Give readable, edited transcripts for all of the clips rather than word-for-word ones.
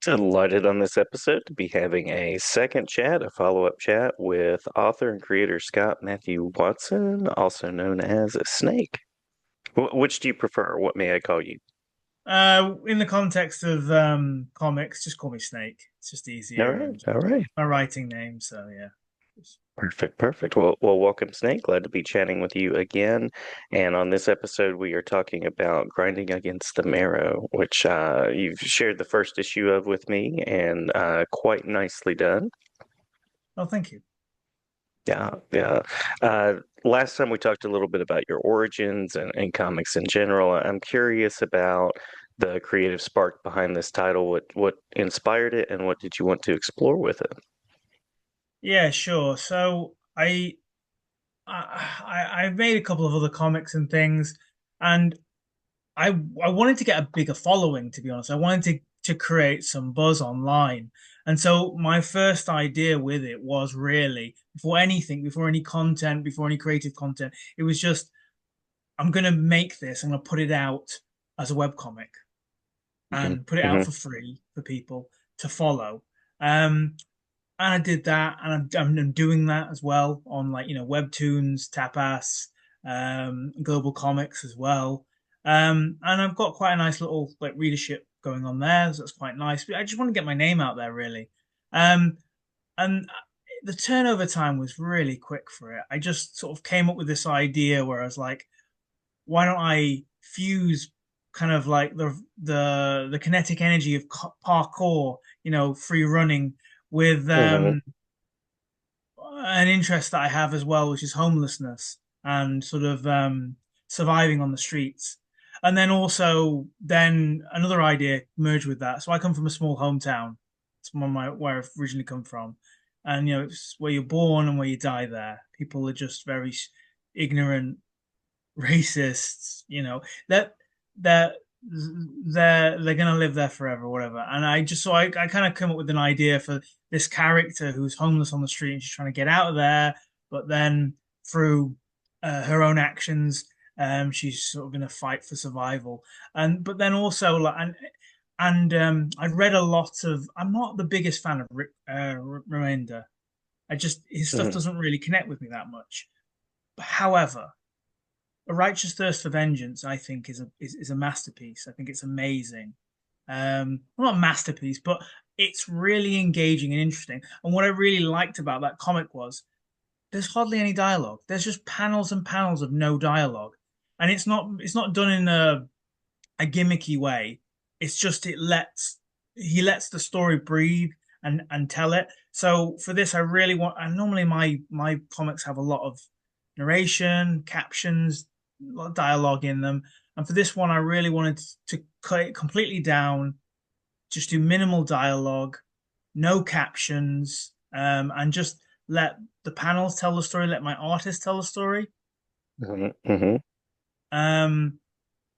Delighted on this episode to be having a second chat, a follow-up chat with author and creator Scott Matthew Watson, also known as Snake. Which do you prefer? What may I call you? In the context of comics, just call me Snake. It's just All easier right, and all right. my writing name. So yeah. Perfect, perfect. Well, welcome, Snake. Glad to be chatting with you again. And on this episode, we are talking about Grinding Against the Marrow, which you've shared the first issue of with me, and quite nicely done. Oh, thank you. Yeah, yeah. Last time we talked a little bit about your origins and comics in general. I'm curious about the creative spark behind this title. What inspired it, and what did you want to explore with it? Yeah, sure. So I've made a couple of other comics and things, and I wanted to get a bigger following, to be honest. I wanted to create some buzz online. And so my first idea with it was really before anything, before any content, before any creative content, it was just I'm gonna make this, I'm gonna put it out as a webcomic Hmm. and put it out Hmm. for free for people to follow. And I did that, and I'm doing that as well on like Webtoons, Tapas, Global Comics as well. And I've got quite a nice little like readership going on there, so that's quite nice. But I just want to get my name out there really. Um, and the turnover time was really quick for it. I just sort of came up with this idea where I was like, why don't I fuse kind of like the kinetic energy of parkour, free running with Hmm. an interest that I have as well, which is homelessness and sort of surviving on the streets. And then also then another idea merged with that. So I come from a small hometown. It's where I've originally come from. And it's where you're born and where you die there. People are just very ignorant, racists, that that they're gonna live there forever, whatever. And I kind of come up with an idea for this character who's homeless on the street and she's trying to get out of there, but then through her own actions, she's sort of in a fight for survival. And but then also like and I've read a lot of. I'm not the biggest fan of Rick Remender. I just his stuff Hmm. doesn't really connect with me that much. However, a Righteous Thirst for Vengeance, I think, is a masterpiece. I think it's amazing. Well, not a masterpiece, but it's really engaging and interesting. And what I really liked about that comic was there's hardly any dialogue. There's just panels and panels of no dialogue, and it's not done in a gimmicky way. It's just he lets the story breathe and tell it. So for this, I really want. And normally my comics have a lot of narration, captions, a lot of dialogue in them. And for this one, I really wanted to cut it completely down, just do minimal dialogue, no captions, and just let the panels tell the story, let my artist tell the story. Hmm. Hmm. Um,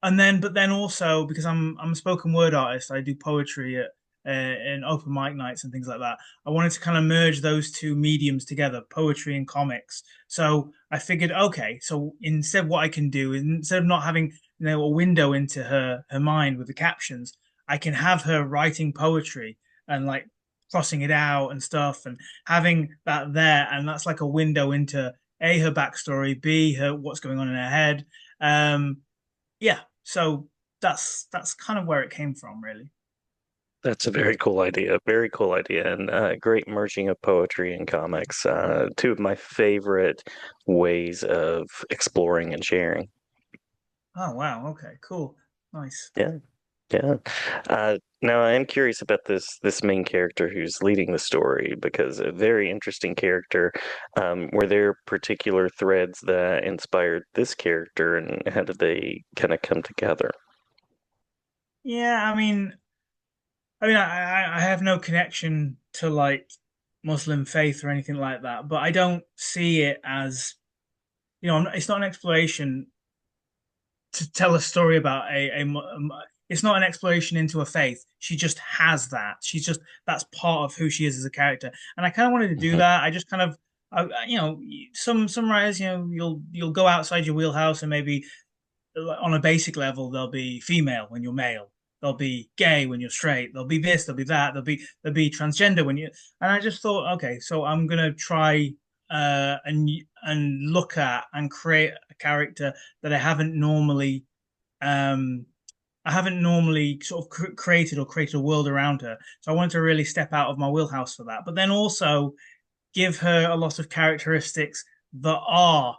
but then also because I'm a spoken word artist, I do poetry at in open mic nights and things like that. I wanted to kind of merge those two mediums together, poetry and comics. So I figured, okay, so instead, what I can do instead of not having a window into her mind with the captions, I can have her writing poetry and like crossing it out and stuff, and having that there, and that's like a window into a her backstory, b her what's going on in her head. Yeah, so that's kind of where it came from, really. That's a very cool idea. Very cool idea, and great merging of poetry and comics. Two of my favorite ways of exploring and sharing. Oh wow, okay, cool, nice. Yeah. Yeah. Now I am curious about this main character who's leading the story because a very interesting character. Were there particular threads that inspired this character, and how did they kind of come together? Yeah, I have no connection to like Muslim faith or anything like that, but I don't see it as it's not an exploration to tell a story about it's not an exploration into a faith. She just has that. That's part of who she is as a character. And I kind of wanted to do Hmm. that. I just kind of, some writers, you'll go outside your wheelhouse and maybe on a basic level they'll be female when you're male. they'll be gay when you're straight, there'll be this, there'll be that, there'll be transgender when you. And I just thought, okay, so I'm gonna try and look at and create a character that um I haven't normally sort of created a world around her. So I wanted to really step out of my wheelhouse for that, but then also give her a lot of characteristics that are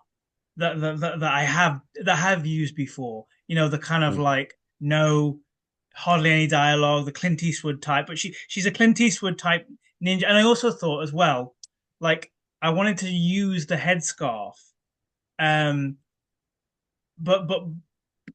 that I have used before. The kind of Mm, like no hardly any dialogue, the Clint Eastwood type, but she's a Clint Eastwood type ninja. And I also thought as well, like I wanted to use the headscarf, um, but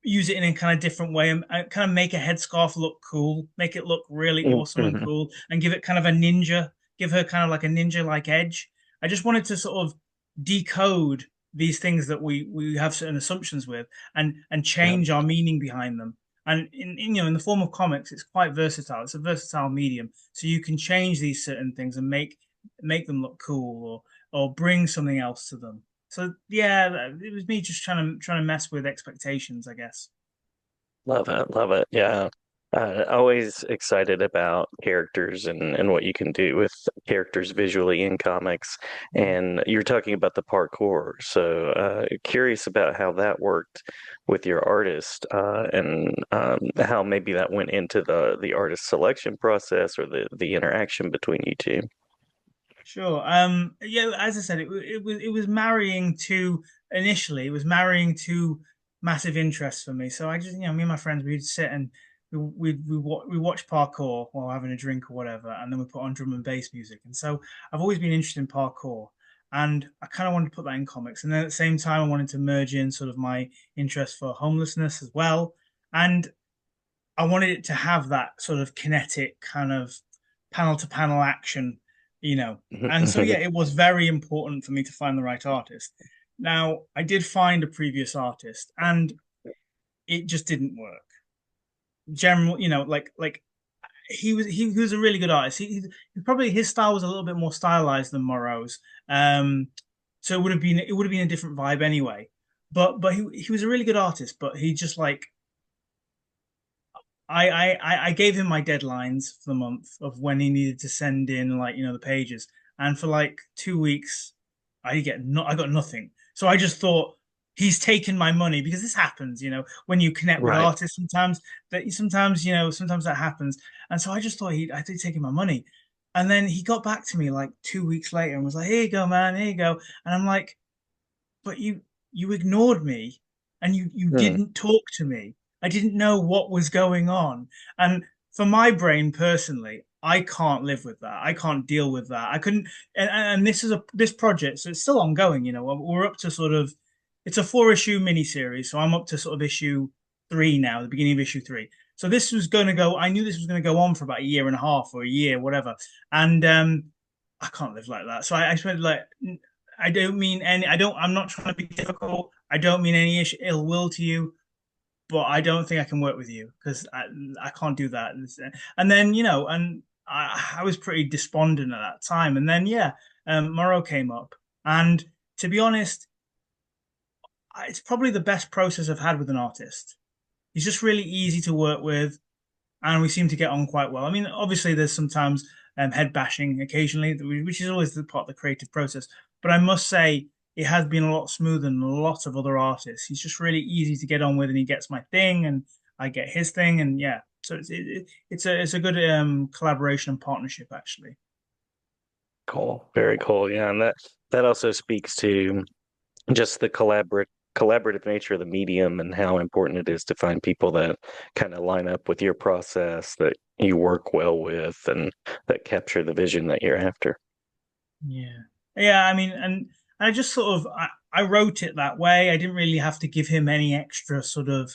use it in a kind of different way and kind of make a headscarf look cool, make it look really awesome and mhm. cool, and give it kind of a ninja, give her kind of like a ninja like edge. I just wanted to sort of decode these things that we have certain assumptions with and Yeah, change our meaning behind them. And in the form of comics, it's quite versatile. It's a versatile medium, so you can change these certain things and make them look cool or bring something else to them. So yeah, it was me just trying to mess with expectations, I guess. love it, love it. Yeah. Always excited about characters and what you can do with characters visually in comics. Mm. And you're talking about the parkour. So curious about how that worked with your artist and how maybe that went into the artist selection process or the interaction between you two. Sure. Yeah, as I said, it was marrying two initially. It was marrying two massive interests for me. So I just, me and my friends, we'd sit and we watch parkour while having a drink or whatever, and then we put on drum and bass music. And so I've always been interested in parkour, and I kind of wanted to put that in comics. And then at the same time, I wanted to merge in sort of my interest for homelessness as well. And I wanted it to have that sort of kinetic kind of panel to panel action, you know. And so, yeah, it was very important for me to find the right artist. Now, I did find a previous artist and it just didn't work. General, like he was a really good artist. He probably his style was a little bit more stylized than Morrow's. So it would have been a different vibe anyway. But he was a really good artist, but he just like I gave him my deadlines for the month of when he needed to send in like the pages, and for like 2 weeks, I got nothing. So I just thought he's taken my money because this happens, when you connect with Right. artists. Sometimes that happens, and so I just thought I did taking my money, and then he got back to me like 2 weeks later and was like, "Here you go, man, here you go," and I'm like, but you ignored me and you Hmm. didn't talk to me. I didn't know what was going on. And for my brain personally, I can't live with that. I can't deal with that. I couldn't and this project, so it's still ongoing, we're up to sort of it's a 4 issue miniseries, so I'm up to sort of issue 3 now, the beginning of issue 3. So this was going to go, I knew this was going to go on for about a year and a half or a year, whatever. And I can't live like that. So I spent like I don't mean any. I'm not trying to be difficult. I don't mean any ill will to you, but I don't think I can work with you because I can't do that. And then and I was pretty despondent at that time. And then yeah, Morrow came up, and to be honest, it's probably the best process I've had with an artist. He's just really easy to work with, and we seem to get on quite well. I mean, obviously, there's sometimes head bashing occasionally, which is always the part of the creative process. But I must say, it has been a lot smoother than a lot of other artists. He's just really easy to get on with, and he gets my thing, and I get his thing, and yeah. So it's a good collaboration and partnership actually. Cool. Very cool. Yeah, and that also speaks to just the collaborative nature of the medium and how important it is to find people that kind of line up with your process that you work well with and that capture the vision that you're after. Yeah, yeah. I mean, and I just sort of I wrote it that way. I didn't really have to give him any extra sort of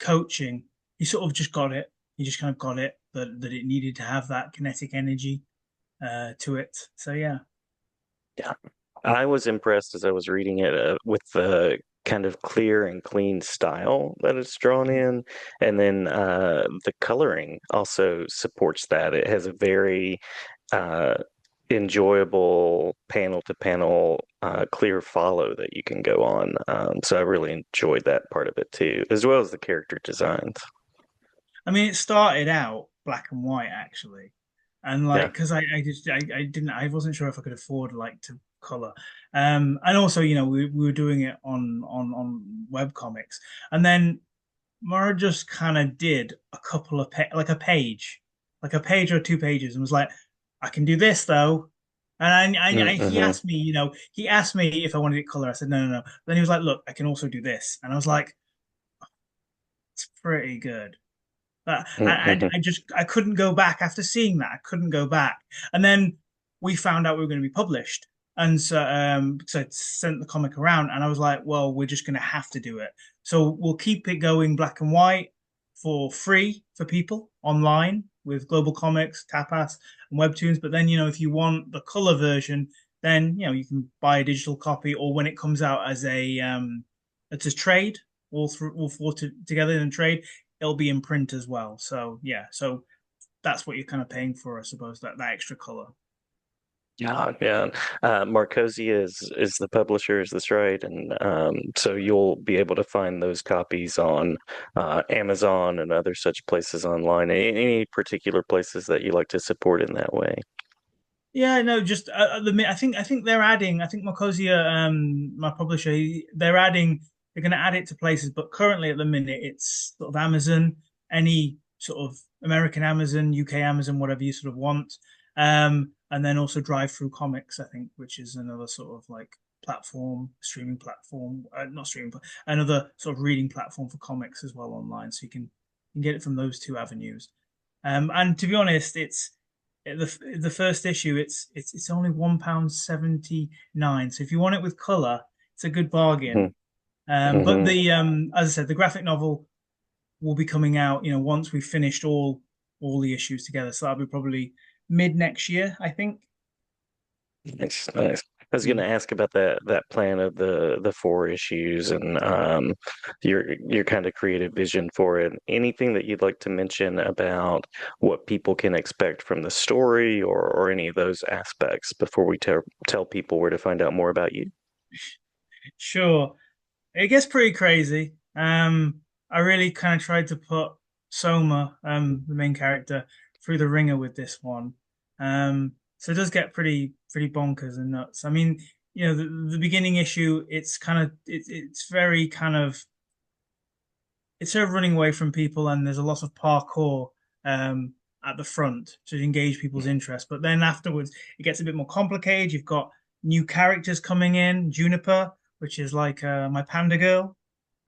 coaching. He sort of just got it. He just kind of got it that it needed to have that kinetic energy to it. So yeah. Yeah. I was impressed as I was reading it with the kind of clear and clean style that it's drawn in. And then the coloring also supports that. It has a very uh, enjoyable panel to panel clear follow that you can go on. So I really enjoyed that part of it too, as well as the character designs. I mean, it started out black and white actually, and like Yeah. because I didn't I wasn't sure if I could afford like to color, and also we were doing it on web comics, and then Mara just kind of did a couple of like a page or 2 pages, and was like, I can do this though. And he Mm-hmm. asked me, he asked me if I wanted it color. I said no, no, no. Then he was like, look, I can also do this, and I was like, it's pretty good. Mm-hmm. I couldn't go back after seeing that. I couldn't go back. And then we found out we were going to be published. And so I sent the comic around and I was like, well, we're just going to have to do it. So we'll keep it going black and white for free for people online with Global Comics, Tapas, and Webtoons. But then, if you want the color version, then, you can buy a digital copy or when it comes out as it's a trade, all four together in a trade, it'll be in print as well. So yeah, so that's what you're kind of paying for, I suppose, that extra color. Yeah, yeah. Marcosia is the publisher, is this right? And so you'll be able to find those copies on Amazon and other such places online. Any particular places that you like to support in that way? Yeah, no, just I think they're adding. I think Marcosia, my publisher, they're adding. They're going to add it to places, but currently at the minute it's sort of Amazon, any sort of American Amazon, UK Amazon, whatever you sort of want, and then also Drive Through Comics, I think, which is another sort of like platform, streaming platform, not streaming, but another sort of reading platform for comics as well online. So you can get it from those two avenues. And to be honest, the first issue it's only £1.79. So if you want it with color, it's a good bargain. But Mm-hmm. the as I said, the graphic novel will be coming out, once we've finished all the issues together. So that'll be probably mid next year, I think. Nice, nice. I was going Mm. to ask about that plan of the four issues and your kind of creative vision for it. Anything that you'd like to mention about what people can expect from the story or any of those aspects before we tell people where to find out more about you? Sure. It gets pretty crazy. I really kind of tried to put Soma, the main character, through the ringer with this one. So it does get pretty bonkers and nuts. I mean, the beginning issue, it's very kind of it's her running away from people, and there's a lot of parkour at the front to engage people's interest. But then afterwards, it gets a bit more complicated. You've got new characters coming in, Juniper, which is like my panda girl.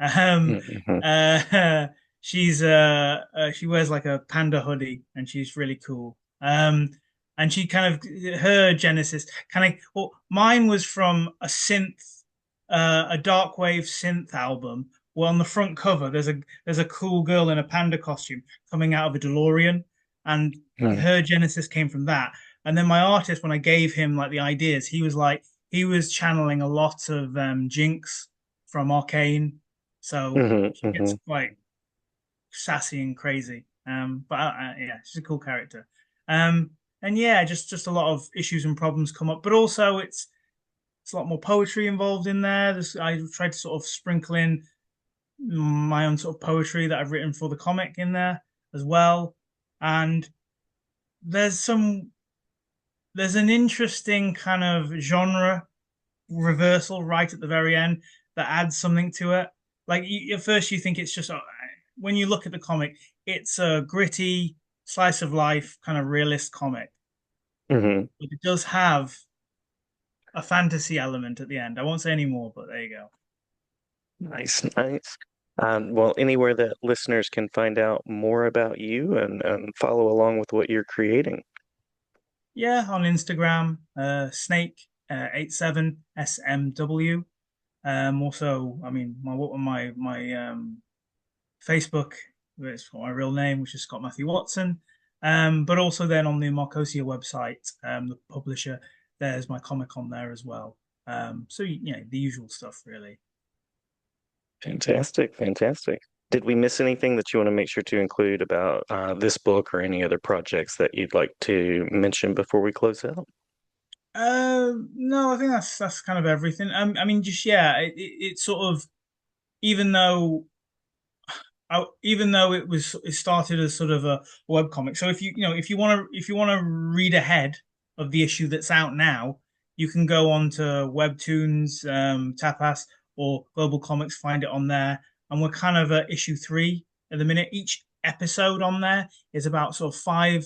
Um, Mm-hmm. she wears like a panda hoodie, and she's really cool. And she kind of her genesis kind of well, mine was from a dark wave synth album. Well, on the front cover, there's a cool girl in a panda costume coming out of a DeLorean, and her genesis came from that. And then my artist, when I gave him like the ideas, he was channeling a lot of Jinx from Arcane, so she Mm-hmm. gets quite sassy and crazy. But yeah, she's a cool character. And yeah, just a lot of issues and problems come up, but also it's a lot more poetry involved in there. I tried to sort of sprinkle in my own sort of poetry that I've written for the comic in there as well. And there's some there's an interesting kind of genre reversal right at the very end that adds something to it. Like at first you think it's just when you look at the comic, it's a gritty slice of life kind of realist comic, Mm-hmm. but it does have a fantasy element at the end. I won't say any more, but there you go. Nice, nice. Well, anywhere that listeners can find out more about you and follow along with what you're creating. Yeah, on Instagram, Snake 87 SMW. Also, I mean, my Facebook, it's got my real name, which is Scott Matthew Watson. But also then on the Marcosia website, the publisher, there's my comic on there as well. So the usual stuff really. Fantastic, fantastic. Did we miss anything that you want to make sure to include about this book or any other projects that you'd like to mention before we close out? No, I think that's kind of everything. I mean, just yeah, it sort of even though even though it started as sort of a web comic. So if you want to read ahead of the issue that's out now, you can go on to Webtoons, Tapas, or Global Comics, find it on there. And we're kind of at issue 3 at the minute. Each episode on there is about sort of five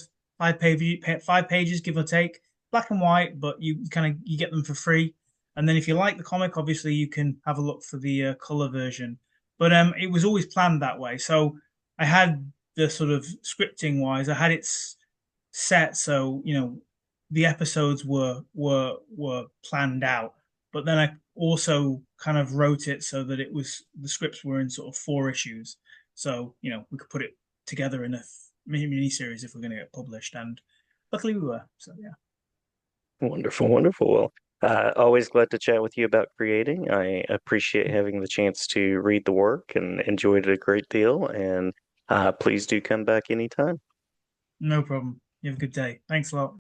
pages, give or take, black and white, but you kind of you get them for free. And then if you like the comic, obviously you can have a look for the color version. But it was always planned that way. So I had the sort of scripting wise, I had it set so the episodes were planned out. But then I also kind of wrote it so that it was the scripts were in sort of 4 issues. So we could put it together in a mini series if we're going to get published. And luckily we were. So yeah. Wonderful, wonderful. Well, always glad to chat with you about creating. I appreciate having the chance to read the work and enjoyed it a great deal. And please do come back anytime. No problem. You have a good day. Thanks a lot.